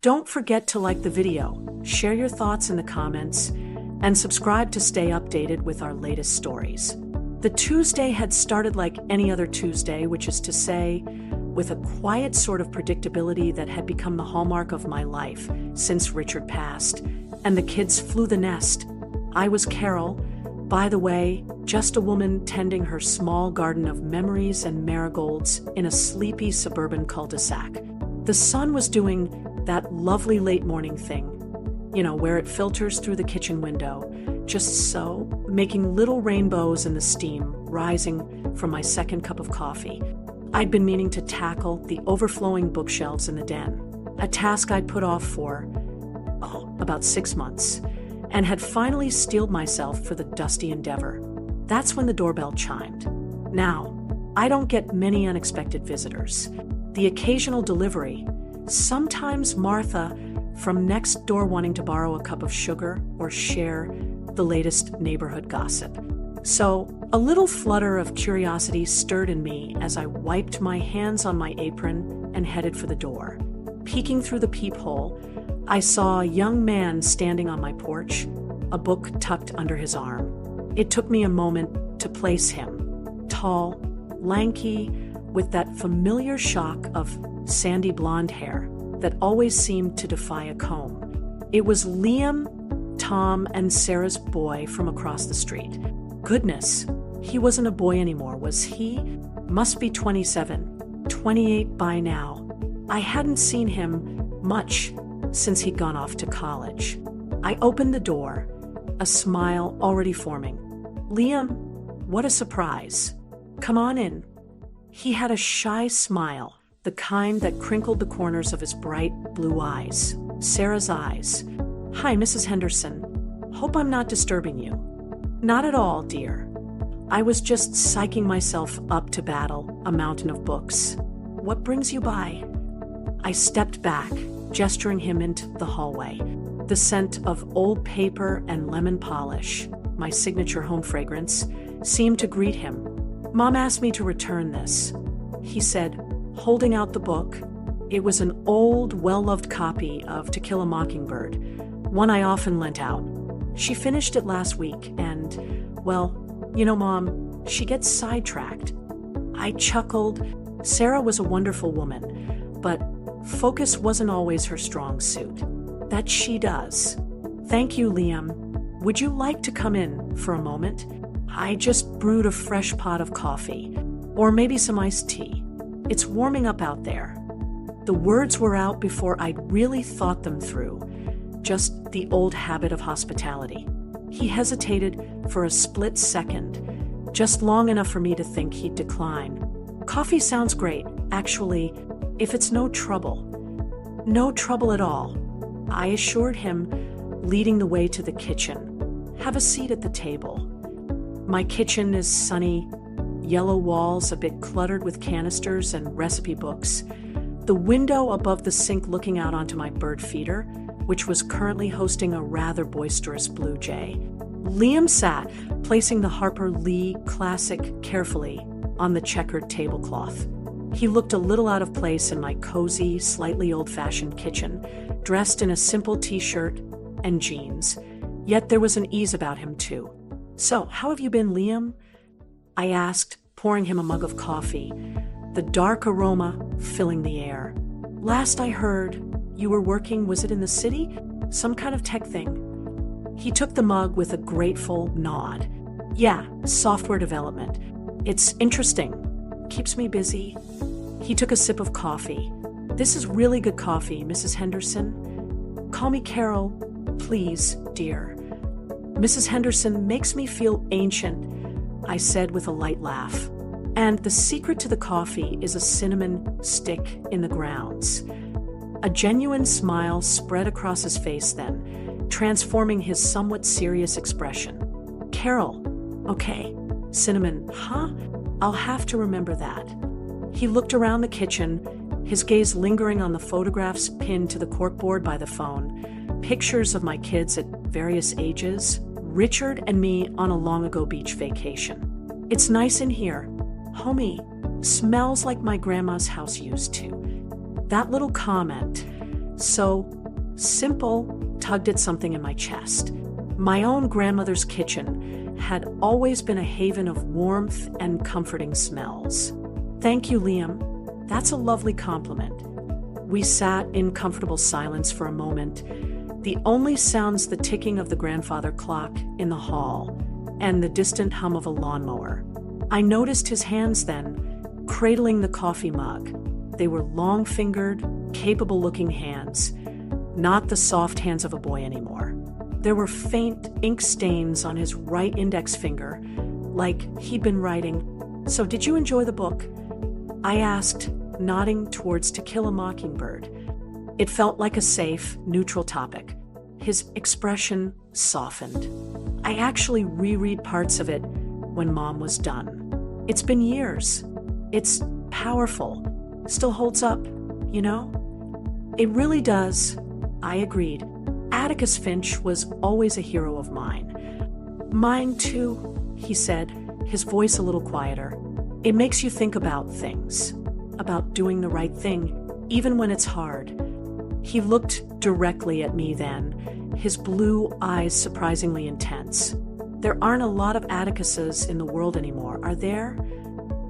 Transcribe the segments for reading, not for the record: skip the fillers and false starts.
Don't forget to like the video, share your thoughts in the comments, and subscribe to stay updated with our latest stories. The Tuesday had started like any other Tuesday, which is to say, with a quiet sort of predictability that had become the hallmark of my life since Richard passed, and the kids flew the nest. I was Carol, by the way, just a woman tending her small garden of memories and marigolds in a sleepy suburban cul-de-sac. The sun was doing that lovely late morning thing, where it filters through the kitchen window, just so, making little rainbows in the steam rising from my second cup of coffee. I'd been meaning to tackle the overflowing bookshelves in the den, a task I'd put off for, about 6 months, and had finally steeled myself for the dusty endeavor. That's when the doorbell chimed. Now, I don't get many unexpected visitors. The occasional delivery, sometimes Martha from next door wanting to borrow a cup of sugar or share the latest neighborhood gossip. So, a little flutter of curiosity stirred in me as I wiped my hands on my apron and headed for the door. Peeking through the peephole, I saw a young man standing on my porch, a book tucked under his arm. It took me a moment to place him. Tall, lanky, with that familiar shock of sandy blonde hair that always seemed to defy a comb. It was Liam, Tom, and Sarah's boy from across the street. Goodness, he wasn't a boy anymore, was he? Must be 27, 28 by now. I hadn't seen him much since he'd gone off to college. I opened the door, a smile already forming. Liam, what a surprise. Come on in. He had a shy smile, the kind that crinkled the corners of his bright blue eyes. Sarah's eyes. Hi, Mrs. Henderson. Hope I'm not disturbing you. Not at all, dear. I was just psyching myself up to battle a mountain of books. What brings you by? I stepped back, gesturing him into the hallway. The scent of old paper and lemon polish, my signature home fragrance, seemed to greet him. Mom asked me to return this, he said, holding out the book. It was an old, well-loved copy of To Kill a Mockingbird, one I often lent out. She finished it last week and, well, Mom, she gets sidetracked. I chuckled. Sarah was a wonderful woman, but focus wasn't always her strong suit. That she does. Thank you, Liam. Would you like to come in for a moment? I just brewed a fresh pot of coffee, or maybe some iced tea. It's warming up out there. The words were out before I'd really thought them through, just the old habit of hospitality. He hesitated for a split second, just long enough for me to think he'd decline. Coffee sounds great, actually, if it's no trouble. No trouble at all, I assured him, leading the way to the kitchen. Have a seat at the table. My kitchen is sunny, yellow walls a bit cluttered with canisters and recipe books. The window above the sink looking out onto my bird feeder, which was currently hosting a rather boisterous blue jay. Liam sat, placing the Harper Lee classic carefully on the checkered tablecloth. He looked a little out of place in my cozy, slightly old-fashioned kitchen, dressed in a simple t-shirt and jeans. Yet there was an ease about him, too. So, how have you been, Liam? I asked, pouring him a mug of coffee, the dark aroma filling the air. Last I heard, you were working, was it in the city? Some kind of tech thing. He took the mug with a grateful nod. Yeah, software development. It's interesting. Keeps me busy. He took a sip of coffee. This is really good coffee, Mrs. Henderson. Call me Carol, please, dear. Mrs. Henderson makes me feel ancient, I said with a light laugh. And the secret to the coffee is a cinnamon stick in the grounds. A genuine smile spread across his face then, transforming his somewhat serious expression. Carol, okay. Cinnamon, huh? I'll have to remember that. He looked around the kitchen, his gaze lingering on the photographs pinned to the corkboard by the phone, pictures of my kids at various ages, Richard and me on a long-ago beach vacation. It's nice in here. Homey. Smells like my grandma's house used to. That little comment, so simple tugged at something in my chest. My own grandmother's kitchen had always been a haven of warmth and comforting smells. Thank you, Liam. That's a lovely compliment. We sat in comfortable silence for a moment, the only sounds the ticking of the grandfather clock in the hall and the distant hum of a lawnmower. I noticed his hands then, cradling the coffee mug. They were long-fingered, capable-looking hands, not the soft hands of a boy anymore. There were faint ink stains on his right index finger, like he'd been writing. "So did you enjoy the book?" I asked, nodding towards To Kill a Mockingbird. It felt like a safe, neutral topic. His expression softened. I actually reread parts of it when Mom was done. It's been years. It's powerful. Still holds up, you know? It really does. I agreed. Atticus Finch was always a hero of mine. Mine too, he said, his voice a little quieter. It makes you think about things, about doing the right thing, even when it's hard. He looked directly at me then, his blue eyes surprisingly intense. There aren't a lot of Atticuses in the world anymore, are there?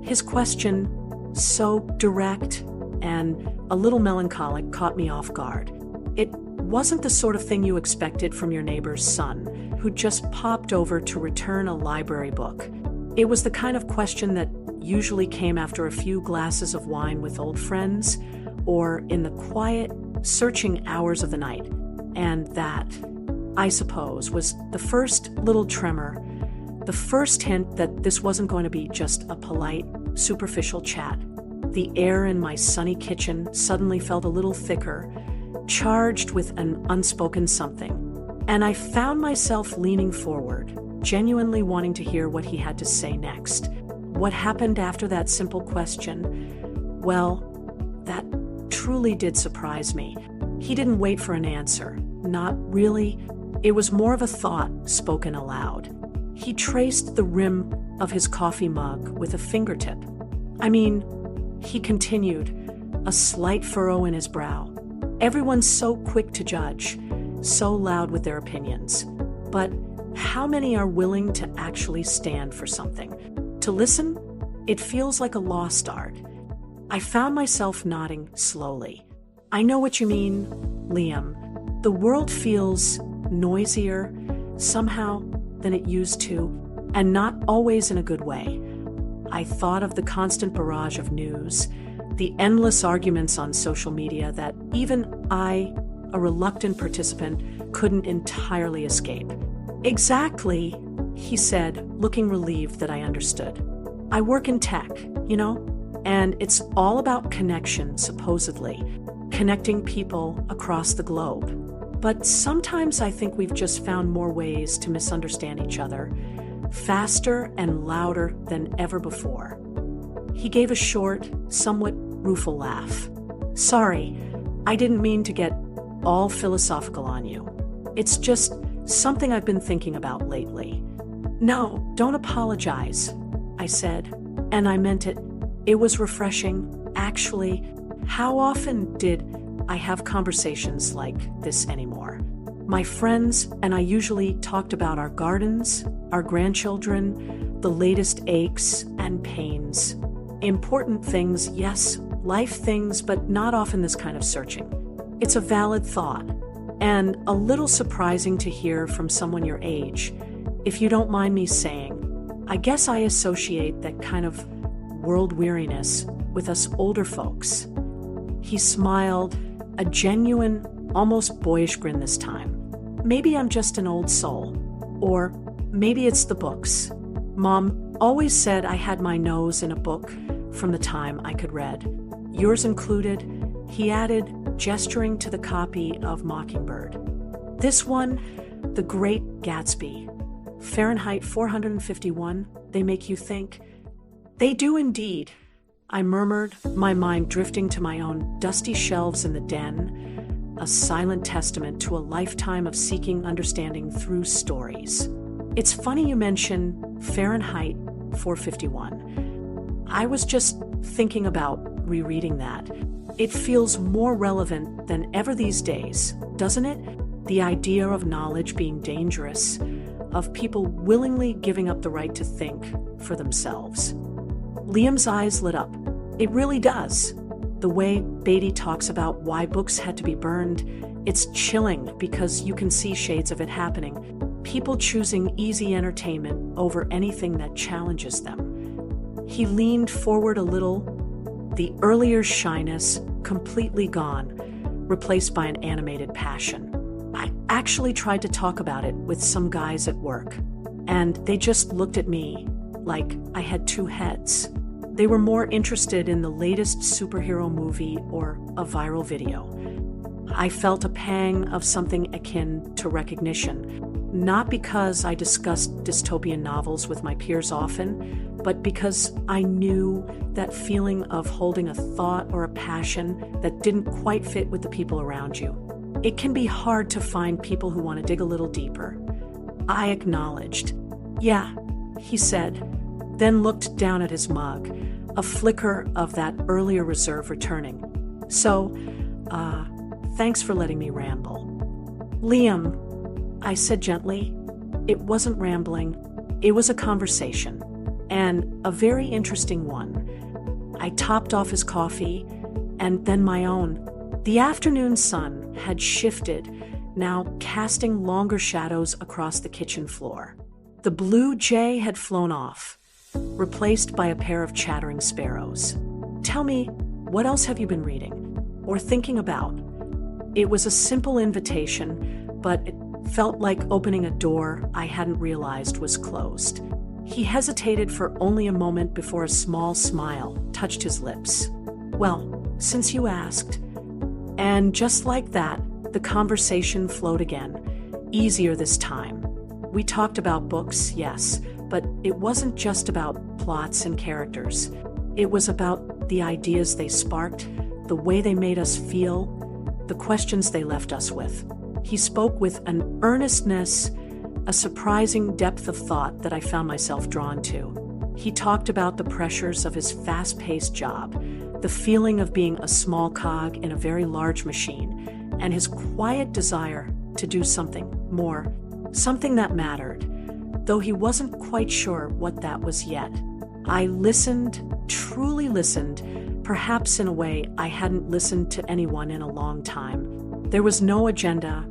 His question, so direct and a little melancholic, caught me off guard. It wasn't the sort of thing you expected from your neighbor's son, who just popped over to return a library book. It was the kind of question that usually came after a few glasses of wine with old friends, or in the quiet, searching hours of the night. And that, I suppose, was the first little tremor, the first hint that this wasn't going to be just a polite, superficial chat. The air in my sunny kitchen suddenly felt a little thicker, charged with an unspoken something. And I found myself leaning forward, genuinely wanting to hear what he had to say next. What happened after that simple question? Well, that truly did surprise me. He didn't wait for an answer. Not really. It was more of a thought spoken aloud. He traced the rim of his coffee mug with a fingertip. He continued, a slight furrow in his brow. Everyone's so quick to judge, so loud with their opinions. But how many are willing to actually stand for something? To listen? It feels like a lost art. I found myself nodding slowly. I know what you mean, Liam. The world feels noisier, somehow, than it used to, and not always in a good way. I thought of the constant barrage of news, the endless arguments on social media that even I, a reluctant participant, couldn't entirely escape. Exactly, he said, looking relieved that I understood. I work in tech, and it's all about connection, supposedly, connecting people across the globe. But sometimes I think we've just found more ways to misunderstand each other, faster and louder than ever before. He gave a short, somewhat rueful laugh. Sorry, I didn't mean to get all philosophical on you. It's just something I've been thinking about lately. No, don't apologize, I said, and I meant it. It was refreshing. Actually, how often did I have conversations like this anymore? My friends and I usually talked about our gardens, our grandchildren, the latest aches and pains. Important things, yes, life things, but not often this kind of searching. It's a valid thought, and a little surprising to hear from someone your age. If you don't mind me saying, I guess I associate that kind of world weariness with us older folks. He smiled, a genuine, almost boyish grin this time. Maybe I'm just an old soul, or maybe it's the books. Mom always said I had my nose in a book from the time I could read. Yours included, he added, gesturing to the copy of Mockingbird. This one, The Great Gatsby. Fahrenheit 451, they make you think. They do indeed, I murmured, my mind drifting to my own dusty shelves in the den, a silent testament to a lifetime of seeking understanding through stories. It's funny you mention Fahrenheit 451. I was just thinking about rereading that. It feels more relevant than ever these days, doesn't it? The idea of knowledge being dangerous, of people willingly giving up the right to think for themselves. Liam's eyes lit up. It really does. The way Beatty talks about why books had to be burned, it's chilling because you can see shades of it happening. People choosing easy entertainment over anything that challenges them. He leaned forward a little, the earlier shyness completely gone, replaced by an animated passion. I actually tried to talk about it with some guys at work, and they just looked at me like I had two heads. They were more interested in the latest superhero movie or a viral video. I felt a pang of something akin to recognition, not because I discussed dystopian novels with my peers often, but because I knew that feeling of holding a thought or a passion that didn't quite fit with the people around you. It can be hard to find people who want to dig a little deeper. I acknowledged. Yeah, he said, then looked down at his mug, a flicker of that earlier reserve returning. So, thanks for letting me ramble. Liam, I said gently, it wasn't rambling, it was a conversation, and a very interesting one. I topped off his coffee, and then my own. The afternoon sun had shifted, now casting longer shadows across the kitchen floor. The blue jay had flown off, replaced by a pair of chattering sparrows. Tell me, what else have you been reading or thinking about? It was a simple invitation, but it felt like opening a door I hadn't realized was closed. He hesitated for only a moment before a small smile touched his lips. Well, since you asked. And just like that, the conversation flowed again, easier this time. We talked about books, yes, but it wasn't just about plots and characters. It was about the ideas they sparked, the way they made us feel, the questions they left us with. He spoke with an earnestness, a surprising depth of thought that I found myself drawn to. He talked about the pressures of his fast-paced job, the feeling of being a small cog in a very large machine, and his quiet desire to do something more, something that mattered, though he wasn't quite sure what that was yet. I listened, truly listened, perhaps in a way I hadn't listened to anyone in a long time. There was no agenda,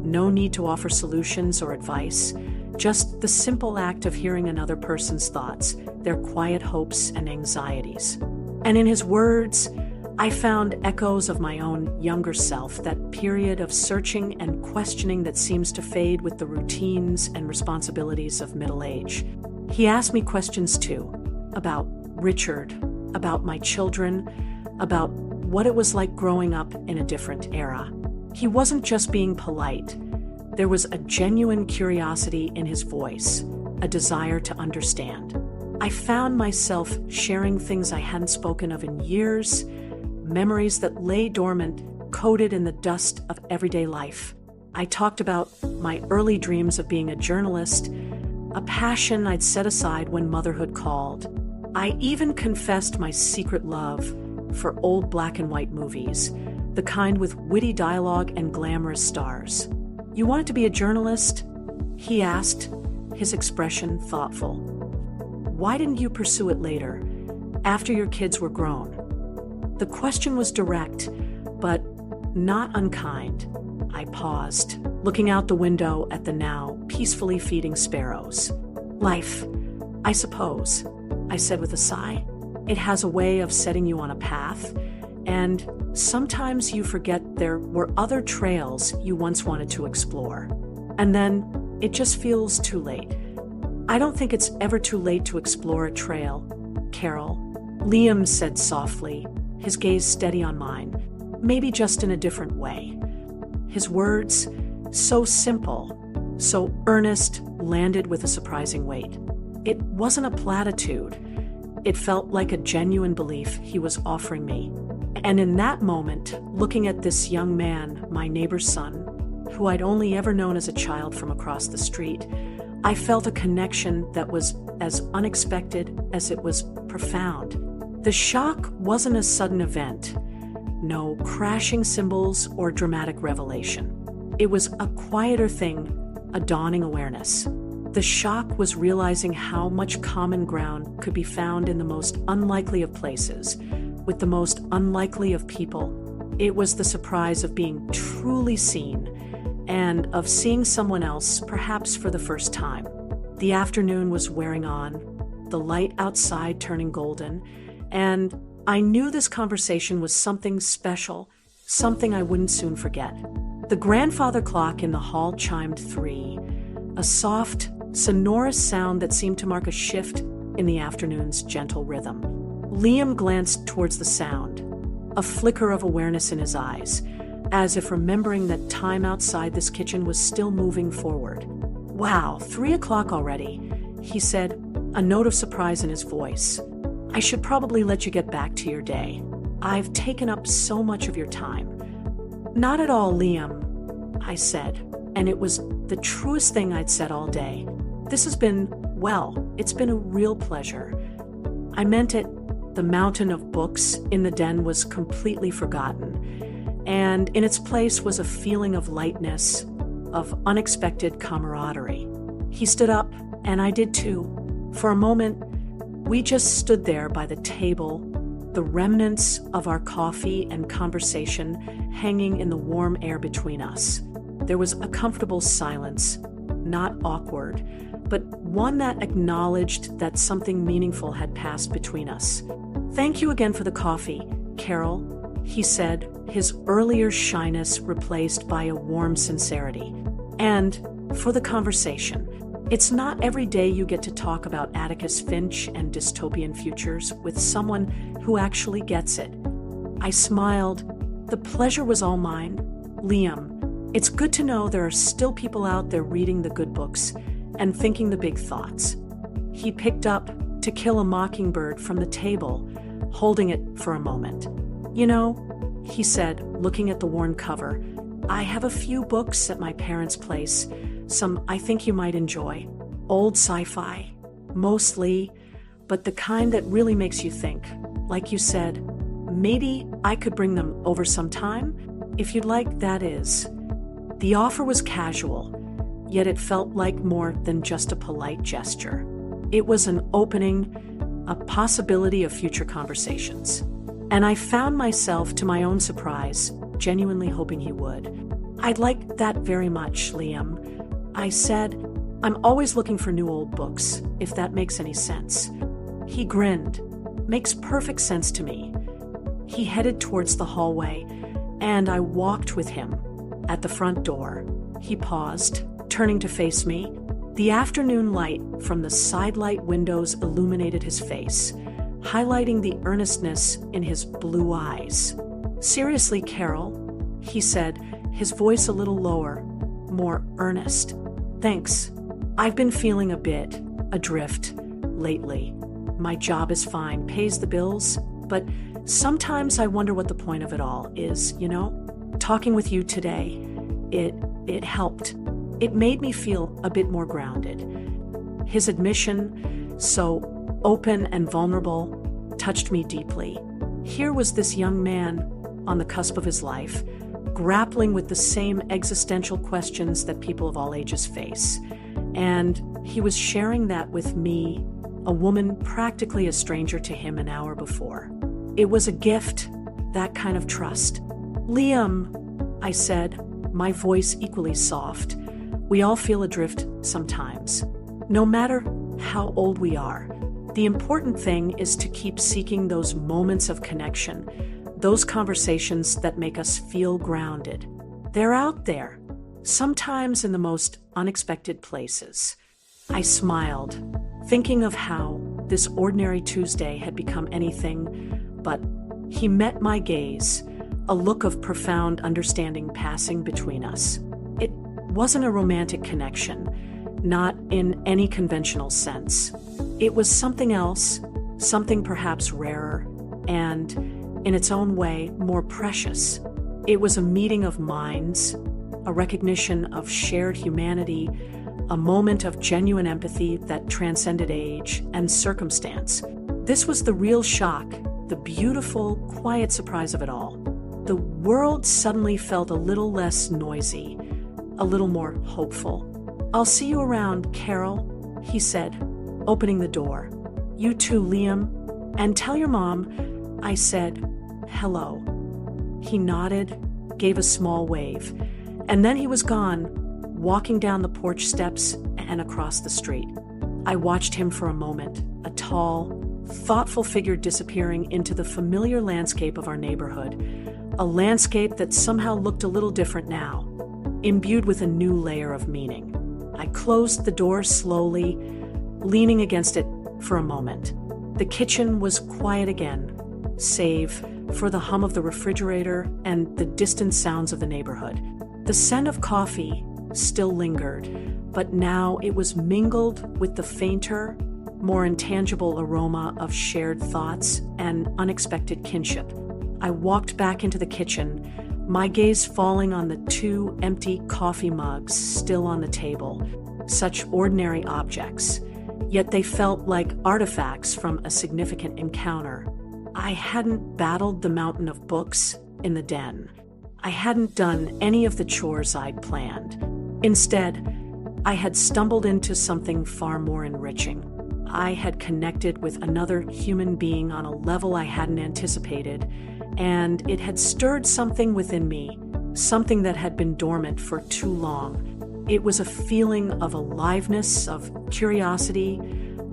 no need to offer solutions or advice, just the simple act of hearing another person's thoughts, their quiet hopes and anxieties. And in his words, I found echoes of my own younger self, that period of searching and questioning that seems to fade with the routines and responsibilities of middle age. He asked me questions too, about Richard, about my children, about what it was like growing up in a different era. He wasn't just being polite. There was a genuine curiosity in his voice, a desire to understand. I found myself sharing things I hadn't spoken of in years, memories that lay dormant, coated in the dust of everyday life. I talked about my early dreams of being a journalist, a passion I'd set aside when motherhood called. I even confessed my secret love for old black and white movies, the kind with witty dialogue and glamorous stars. You wanted to be a journalist? He asked, his expression thoughtful. Why didn't you pursue it later, after your kids were grown? The question was direct, but not unkind. I paused, looking out the window at the now peacefully feeding sparrows. Life, I suppose, I said with a sigh. It has a way of setting you on a path, and sometimes you forget there were other trails you once wanted to explore. And then it just feels too late. I don't think it's ever too late to explore a trail, Carol. Liam said softly, his gaze steady on mine, maybe just in a different way. His words, so simple, so earnest, landed with a surprising weight. It wasn't a platitude. It felt like a genuine belief he was offering me. And in that moment, looking at this young man, my neighbor's son, who I'd only ever known as a child from across the street, I felt a connection that was as unexpected as it was profound. The shock wasn't a sudden event, no crashing cymbals or dramatic revelation. It was a quieter thing, a dawning awareness. The shock was realizing how much common ground could be found in the most unlikely of places, with the most unlikely of people. It was the surprise of being truly seen and of seeing someone else, perhaps for the first time. The afternoon was wearing on, the light outside turning golden, and I knew this conversation was something special, something I wouldn't soon forget. The grandfather clock in the hall chimed 3, a soft, sonorous sound that seemed to mark a shift in the afternoon's gentle rhythm. Liam glanced towards the sound, a flicker of awareness in his eyes, as if remembering that time outside this kitchen was still moving forward. "Wow, 3 o'clock already," he said, a note of surprise in his voice. "I should probably let you get back to your day. I've taken up so much of your time." "Not at all, Liam," I said, and it was the truest thing I'd said all day. "This has been, well, it's been a real pleasure." I meant it. The mountain of books in the den was completely forgotten, and in its place was a feeling of lightness, of unexpected camaraderie. He stood up, and I did too. For a moment, we just stood there by the table, the remnants of our coffee and conversation hanging in the warm air between us. There was a comfortable silence, not awkward, but one that acknowledged that something meaningful had passed between us. "Thank you again for the coffee, Carol," he said, his earlier shyness replaced by a warm sincerity. "And for the conversation. It's not every day you get to talk about Atticus Finch and dystopian futures with someone who actually gets it." I smiled. The pleasure was all mine. "Liam, it's good to know there are still people out there reading the good books and thinking the big thoughts." He picked up To Kill a Mockingbird from the table, holding it for a moment. "You know," he said, looking at the worn cover, "I have a few books at my parents' place, some I think you might enjoy. Old sci-fi, mostly, but the kind that really makes you think. Like you said, maybe I could bring them over sometime, if you'd like, that is." The offer was casual, yet it felt like more than just a polite gesture. It was an opening, a possibility of future conversations. And I found myself, to my own surprise, genuinely hoping he would. "I'd like that very much, Liam," I said. "I'm always looking for new old books, if that makes any sense." He grinned. "Makes perfect sense to me." He headed towards the hallway, and I walked with him. At the front door, he paused, turning to face me. The afternoon light from the sidelight windows illuminated his face, highlighting the earnestness in his blue eyes. "Seriously, Carol," he said, his voice a little lower, more earnest. "Thanks. I've been feeling a bit adrift lately. My job is fine, pays the bills, but sometimes I wonder what the point of it all is, you know? Talking with you today, it helped. It made me feel a bit more grounded." His admission, so open and vulnerable, touched me deeply. Here was this young man on the cusp of his life, grappling with the same existential questions that people of all ages face. And he was sharing that with me, a woman practically a stranger to him an hour before. It was a gift, that kind of trust. "Liam," I said, my voice equally soft. "We all feel adrift sometimes, no matter how old we are. The important thing is to keep seeking those moments of connection, those conversations that make us feel grounded. They're out there, sometimes in the most unexpected places." I smiled, thinking of how this ordinary Tuesday had become anything but. He met my gaze, a look of profound understanding passing between us. It wasn't a romantic connection, not in any conventional sense. It was something else, something perhaps rarer, and, in its own way, more precious. It was a meeting of minds, a recognition of shared humanity, a moment of genuine empathy that transcended age and circumstance. This was the real shock, the beautiful, quiet surprise of it all. The world suddenly felt a little less noisy, a little more hopeful. "I'll see you around, Carol," he said, opening the door. "You too, Liam. And tell your mom I said hello." He nodded, gave a small wave, and then he was gone, walking down the porch steps and across the street. I watched him for a moment, a tall, thoughtful figure disappearing into the familiar landscape of our neighborhood, a landscape that somehow looked a little different now, imbued with a new layer of meaning. I closed the door slowly, leaning against it for a moment. The kitchen was quiet again, save for the hum of the refrigerator and the distant sounds of the neighborhood. The scent of coffee still lingered, but now it was mingled with the fainter, more intangible aroma of shared thoughts and unexpected kinship. I walked back into the kitchen, my gaze falling on the 2 empty coffee mugs still on the table, such ordinary objects, yet they felt like artifacts from a significant encounter. I hadn't battled the mountain of books in the den. I hadn't done any of the chores I'd planned. Instead, I had stumbled into something far more enriching. I had connected with another human being on a level I hadn't anticipated, and it had stirred something within me, something that had been dormant for too long. It was a feeling of aliveness, of curiosity,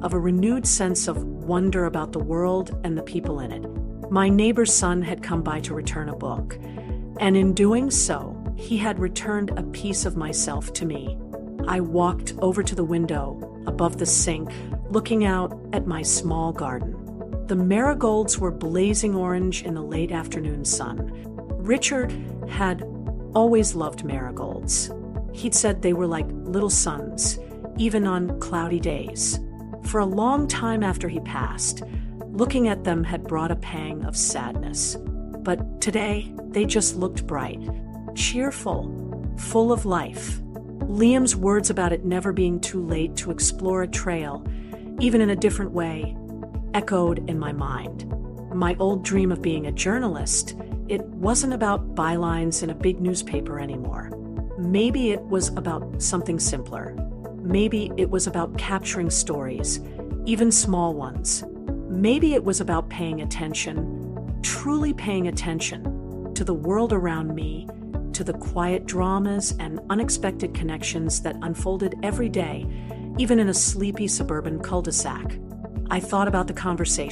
of a renewed sense of wonder about the world and the people in it. My neighbor's son had come by to return a book, and in doing so, he had returned a piece of myself to me. I walked over to the window above the sink, looking out at my small garden. The marigolds were blazing orange in the late afternoon sun. Richard had always loved marigolds. He'd said they were like little suns, even on cloudy days. For a long time after he passed, looking at them had brought a pang of sadness. But today, they just looked bright, cheerful, full of life. Liam's words about it never being too late to explore a trail, even in a different way, echoed in my mind. My old dream of being a journalist, it wasn't about bylines in a big newspaper anymore. Maybe it was about something simpler. Maybe it was about capturing stories, even small ones. Maybe it was about paying attention, truly paying attention to the world around me, to the quiet dramas and unexpected connections that unfolded every day, even in a sleepy suburban cul-de-sac. I thought about the conversation.